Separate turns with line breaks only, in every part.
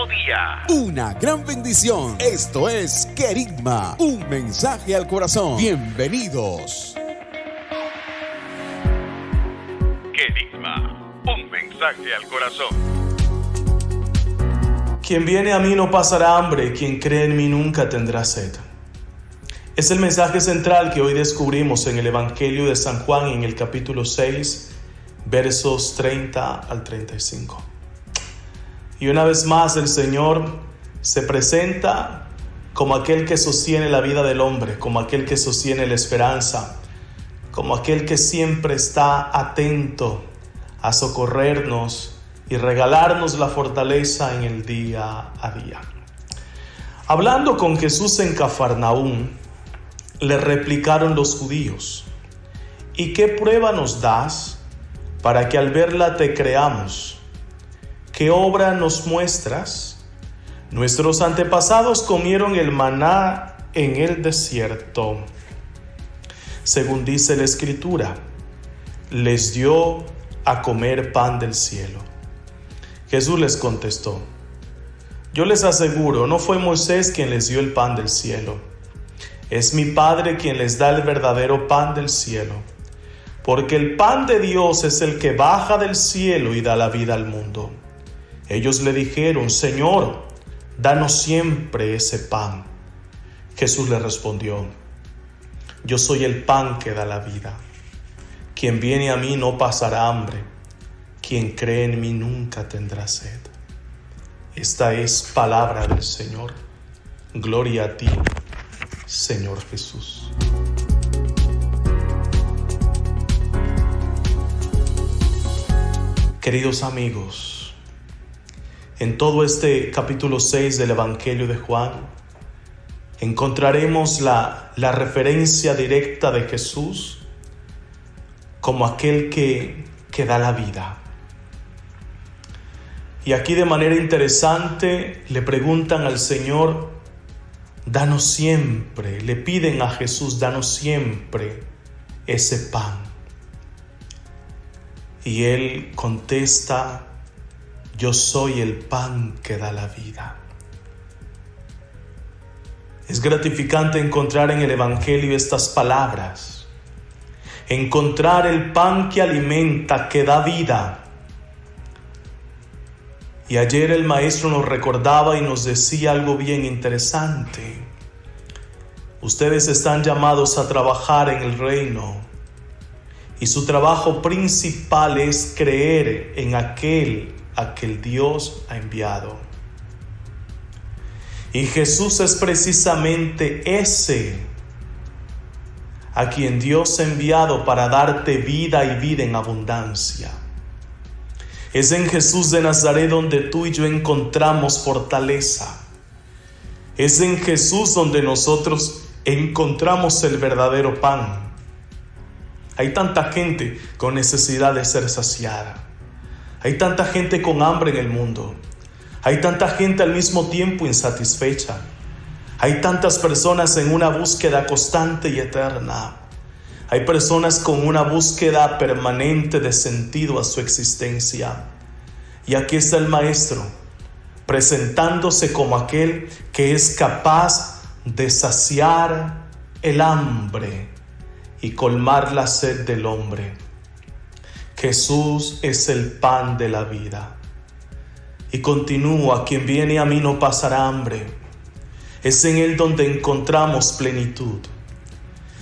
día.
Una gran bendición. Esto es Querigma, un mensaje al corazón. Bienvenidos.
Querigma, un mensaje al corazón.
Quien viene a mí no pasará hambre, quien cree en mí nunca tendrá sed. Es el mensaje central que hoy descubrimos en el Evangelio de San Juan en el capítulo 6, versos 30 al 35. Y una vez más el Señor se presenta como aquel que sostiene la vida del hombre, como aquel que sostiene la esperanza, como aquel que siempre está atento a socorrernos y regalarnos la fortaleza en el día a día. Hablando con Jesús en Cafarnaúm, le replicaron los judíos: ¿y qué prueba nos das para que al verla te creamos? ¿Qué obra nos muestras? Nuestros antepasados comieron el maná en el desierto. Según dice la Escritura, les dio a comer pan del cielo. Jesús les contestó: yo les aseguro, no fue Moisés quien les dio el pan del cielo. Es mi Padre quien les da el verdadero pan del cielo. Porque el pan de Dios es el que baja del cielo y da la vida al mundo. Ellos le dijeron: Señor, danos siempre ese pan. Jesús le respondió: yo soy el pan que da la vida. Quien viene a mí no pasará hambre. Quien cree en mí nunca tendrá sed. Esta es palabra del Señor. Gloria a ti, Señor Jesús. Queridos amigos, en todo este capítulo 6 del Evangelio de Juan, encontraremos la referencia directa de Jesús como aquel que da la vida. Y aquí de manera interesante le preguntan al Señor: danos siempre, le piden a Jesús: danos siempre ese pan. Y Él contesta: yo soy el pan que da la vida. Es gratificante encontrar en el Evangelio estas palabras. Encontrar el pan que alimenta, que da vida. Y ayer el maestro nos recordaba y nos decía algo bien interesante. Ustedes están llamados a trabajar en el reino. Y su trabajo principal es creer en aquel a que el Dios ha enviado. Y Jesús es precisamente ese a quien Dios ha enviado para darte vida y vida en abundancia. Es en Jesús de Nazaret donde tú y yo encontramos fortaleza. Es en Jesús donde nosotros encontramos el verdadero pan. Hay tanta gente con necesidad de ser saciada. Hay tanta gente con hambre en el mundo. Hay tanta gente al mismo tiempo insatisfecha. Hay tantas personas en una búsqueda constante y eterna. Hay personas con una búsqueda permanente de sentido a su existencia. Y aquí está el Maestro, presentándose como aquel que es capaz de saciar el hambre y colmar la sed del hombre. Jesús es el pan de la vida. Y continúa: quien viene a mí no pasará hambre. Es en Él donde encontramos plenitud.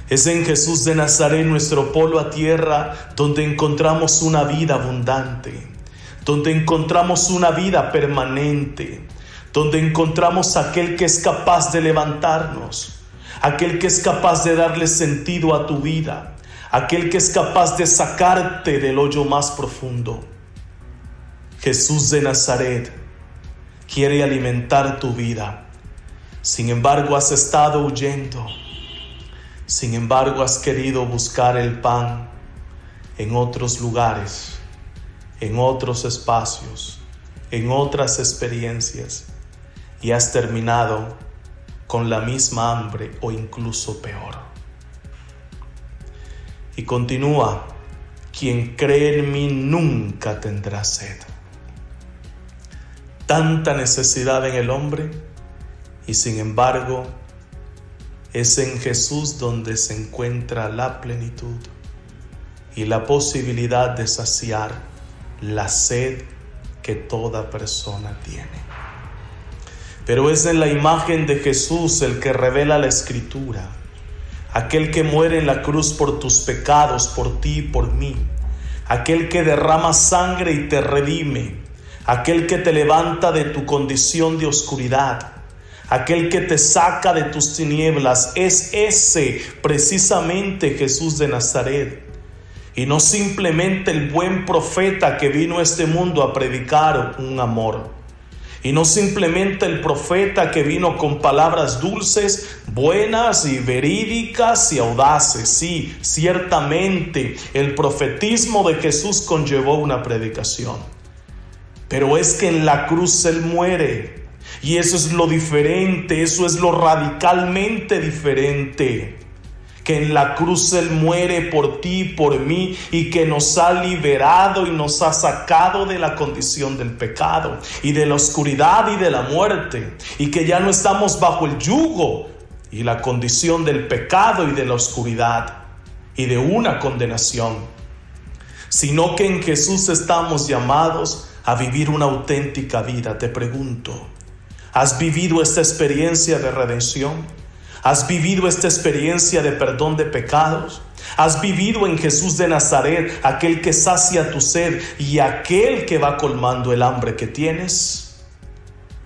Es en Jesús de Nazaret, nuestro polo a tierra, donde encontramos una vida abundante, donde encontramos una vida permanente, donde encontramos aquel que es capaz de levantarnos, aquel que es capaz de darle sentido a tu vida, aquel que es capaz de sacarte del hoyo más profundo. Jesús de Nazaret quiere alimentar tu vida. Sin embargo, has estado huyendo. Sin embargo, has querido buscar el pan en otros lugares, en otros espacios, en otras experiencias, y has terminado con la misma hambre o incluso peor. Y continúa: quien cree en mí nunca tendrá sed. tanta necesidad en el hombre, y sin embargo es en Jesús donde se encuentra la plenitud y la posibilidad de saciar la sed que toda persona tiene. Pero es en la imagen de Jesús el que revela la Escritura, aquel que muere en la cruz por tus pecados, por ti y por mí, aquel que derrama sangre y te redime, aquel que te levanta de tu condición de oscuridad, aquel que te saca de tus tinieblas. Es ese precisamente Jesús de Nazaret, y no simplemente el buen profeta que vino a este mundo a predicar un amor, y no simplemente el profeta que vino con palabras dulces, buenas y verídicas y audaces. Sí, ciertamente el profetismo de Jesús conllevó una predicación, pero es que en la cruz Él muere, y eso es lo diferente, eso es lo radicalmente diferente. Que en la cruz Él muere por ti y por mí, y que nos ha liberado y nos ha sacado de la condición del pecado y de la oscuridad y de la muerte, y que ya no estamos bajo el yugo y la condición del pecado y de la oscuridad y de una condenación, sino que en Jesús estamos llamados a vivir una auténtica vida. Te pregunto, ¿has vivido esta experiencia de redención? ¿Has vivido esta experiencia de perdón de pecados? ¿Has vivido en Jesús de Nazaret, aquel que sacia tu sed y aquel que va colmando el hambre que tienes?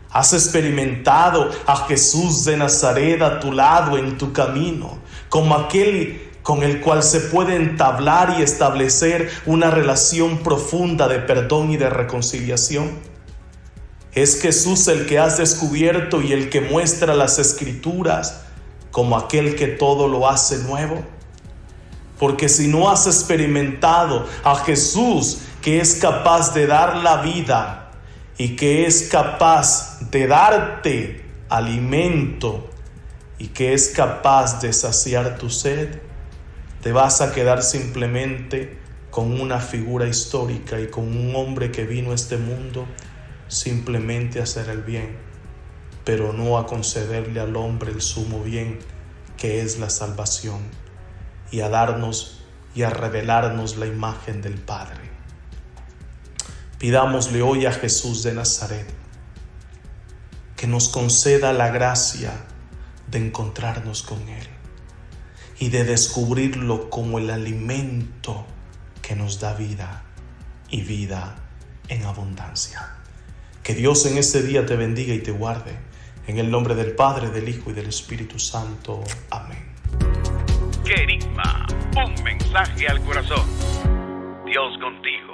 ¿Has experimentado a Jesús de Nazaret a tu lado en tu camino, como aquel con el cual se puede entablar y establecer una relación profunda de perdón y de reconciliación? ¿Es Jesús el que has descubierto y el que muestra las Escrituras como aquel que todo lo hace nuevo? Porque si no has experimentado a Jesús, que es capaz de dar la vida y que es capaz de darte alimento y que es capaz de saciar tu sed, te vas a quedar simplemente con una figura histórica y con un hombre que vino a este mundo simplemente a hacer el bien, pero no a concederle al hombre el sumo bien, que es la salvación, y a darnos y a revelarnos la imagen del Padre. Pidámosle hoy a Jesús de Nazaret que nos conceda la gracia de encontrarnos con Él y de descubrirlo como el alimento que nos da vida y vida en abundancia. Que Dios en este día te bendiga y te guarde. En el nombre del Padre, del Hijo y del Espíritu Santo. Amén.
Querigma, un mensaje al corazón. Dios contigo.